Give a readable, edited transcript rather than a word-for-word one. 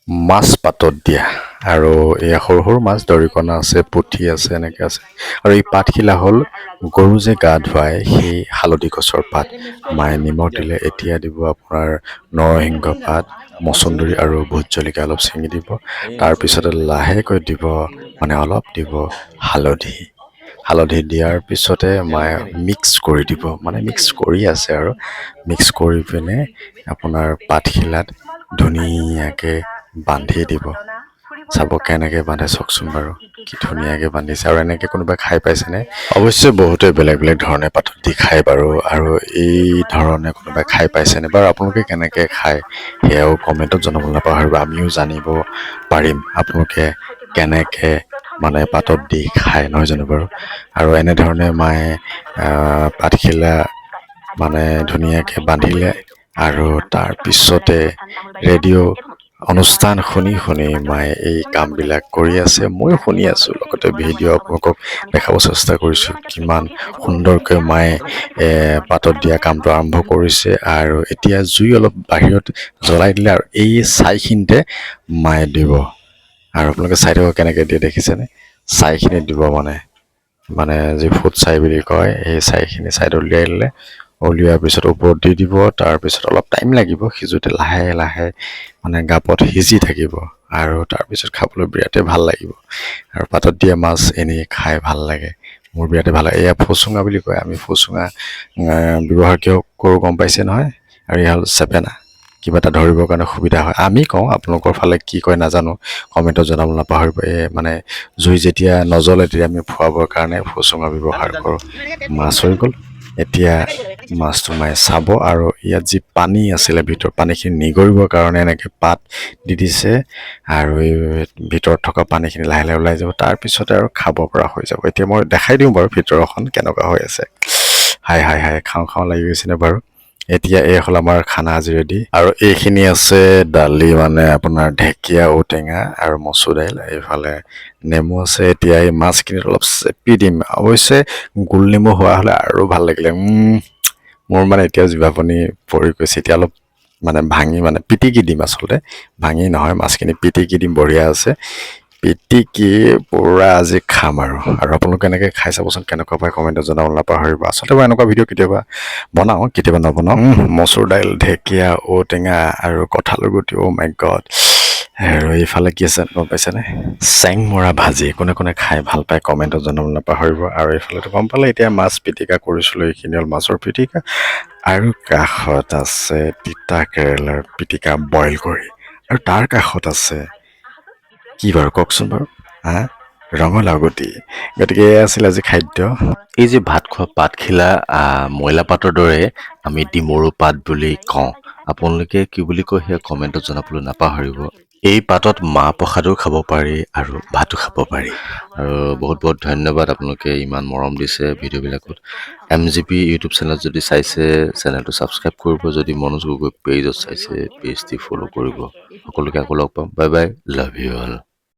মাছ পাতত দিয়া আৰু এয়া সৰু সৰু মাছ দৰিকণা আছে পুঠি আছে এনেকৈ আছে আৰু এই পাতখিলা হ'ল গৰু যে গা ধুৱায় সেই হালধি গছৰ পাত মায়ে নিমখ দিলে এতিয়া দিব আপোনাৰ নৰসিংহ পাত মচন্দৰী আৰু ভোট জলকীয়া অলপ ছিঙি দিব তাৰপিছতে লাহেকৈ দিব মানে অলপ দিব হালধি হালধি দিয়াৰ পিছতে মায়ে মিক্স কৰি দিব মানে মিক্স কৰি আছে আৰু মিক্স কৰি পিনে আপোনাৰ পাতখিলাত ধুনীয়াকৈ বান্ধি দিব চাব কেনেকৈ বান্ধে চাওকচোন বাৰু কি ধুনীয়াকৈ বান্ধিছে আৰু এনেকৈ কোনোবাই খাই পাইছেনে অৱশ্যে বহুতে বেলেগ বেলেগ ধৰণে পাতত দি খায় বাৰু আৰু এই ধৰণে কোনোবাই খাই পাইছেনে বাৰু আপোনালোকে কেনেকৈ খায় সেয়াও কমেণ্টত জনাবলৈ নাপাহৰিব আমিও জানিব পাৰিম আপোনালোকে কেনেকৈ মানে পাতত দি খায় নহয় জানো বাৰু আৰু এনেধৰণে মায়ে পাতখিলা মানে ধুনীয়াকৈ বান্ধিলে আৰু তাৰপিছতে ৰেডিঅ' অনুষ্ঠান শুনি শুনি মায়ে এই কামবিলাক কৰি আছে ময়ো শুনি আছোঁ লগতে ভিডিঅ' আপোনালোকক দেখাব চেষ্টা কৰিছোঁ কিমান সুন্দৰকৈ মায়ে পাতত দিয়া কামটো আৰম্ভ কৰিছে আৰু এতিয়া জুই অলপ বাহিৰত জ্বলাই দিলে আৰু এই ছাইখিনিতে মায়ে দিব আৰু আপোনালোকে চাই থাকক কেনেকৈ দিয়ে দেখিছেনে ছাইখিনি দিব মানে যি ফুট ছাই বুলি কয় সেই ছাইখিনি ছাইডত উলিয়াই দিলে উলিওৱাৰ পিছত ওপৰত দি দিব তাৰপিছত অলপ টাইম লাগিব সিজোতে লাহে লাহে মানে গাপত সিজি থাকিব আৰু তাৰপিছত খাবলৈ বিৰাটেই ভাল লাগিব আৰু পাতত দিয়া মাছ এনেই খাই ভাল লাগে মোৰ বিৰাটেই ভাল লাগে এয়া ফচুঙা বুলি কয় আমি ফচুঙা ব্যৱহাৰ কিয় কৰোঁ গম পাইছে নহয় আৰু এয়া হ'ল চেপেনা কিবা এটা ধৰিবৰ কাৰণে সুবিধা হয় আমি কওঁ আপোনালোকৰ ফালে কি কয় নাজানো কমেণ্টত জনাবলৈ নাপাহৰিব মানে জুই যেতিয়া নজ্বলে তেতিয়া আমি ফুৱাবৰ কাৰণে ফচুঙা ব্যৱহাৰ কৰোঁ মাছ হৈ গ'ল এতিয়া মাছটো মায়ে চাব আৰু ইয়াত যি পানী আছিলে ভিতৰত পানীখিনি নিগৰিবৰ কাৰণে এনেকৈ পাত দি দিছে আৰু এই ভিতৰত থকা পানীখিনি লাহে লাহে ওলাই যাব তাৰপিছতে আৰু খাব পৰা হৈ যাব এতিয়া মই দেখাই দিওঁ বাৰু ভিতৰখন কেনেকুৱা হৈ আছে হাই হাই হাই খাওঁ খাওঁ লাগি গৈছেনে বাৰু এতিয়া এই হ'ল আমাৰ খানা আজি ৰেডি আৰু এইখিনি আছে দালি মানে আপোনাৰ ঢেকীয়া ঔটেঙা আৰু মচুৰ দাইল এইফালে নেমু আছে এতিয়া এই মাছখিনিত অলপ চেপি দিম অৱশ্যে গোল নেমু হোৱা হ'লে আৰু ভাল লাগিলে মোৰ মানে এতিয়া জিভাপনি পৰি গৈছে এতিয়া অলপ মানে ভাঙি মানে পিটিকি দিম আচলতে ভাঙি নহয় মাছখিনি পিটিকি দিম বঢ়িয়া আছে পিটিকি পূৰা আজি খাম আৰু আপোনালোকে এনেকৈ খাই চাবচোন কেনেকুৱা পায় কমেণ্টত জনাবলৈ নাপাহৰিব আচলতে মই এনেকুৱা ভিডিঅ' কেতিয়াবা বনাওঁ কেতিয়াবা নবনাওঁ মচুৰ দাইল ঢেকীয়া ঔটেঙা আৰু কঁঠালৰ গুটি অ' মাই গড আৰু এইফালে কি আছে গম পাইছেনে চেংমৰা ভাজি কোনে কোনে খাই ভাল পায় কমেণ্টত জনাবলৈ নাপাহৰিব আৰু এইফালেতো গম পালে এতিয়া মাছ পিটিকা কৰিছিলোঁ এইখিনি হ'ল মাছৰ পিটিকা আৰু কাষত আছে তিতা কেৰেলাৰ পিটিকা বইল কৰি আৰু তাৰ কাষত আছে কি বাৰু কওকচোন বাৰু হা ৰঙালাও গুটি গতিকে এয়া আছিল আজি খাদ্য এই যে ভাত খোৱা পাতখিলা মইলা পাতৰ দৰে আমি ডিমৰু পাত বুলি কওঁ আপোনালোকে কি বুলি কয় সেয়া কমেণ্টত জনাবলৈ নাপাহৰিব এই পাতত মাহ প্ৰসাদো খাব পাৰি আৰু ভাতো খাব পাৰি আৰু বহুত বহুত ধন্যবাদ আপোনালোকে ইমান মৰম দিছে ভিডিঅ'বিলাকত MGP ইউটিউব চেনেল যদি চাইছে চেনেলটো ছাবস্ক্ৰাইব কৰিব যদি মনোজ গগৈ পেজত চাইছে পেজটি ফ'ল' কৰিব সকলোকে আকৌ লগ পাম bye bye love you all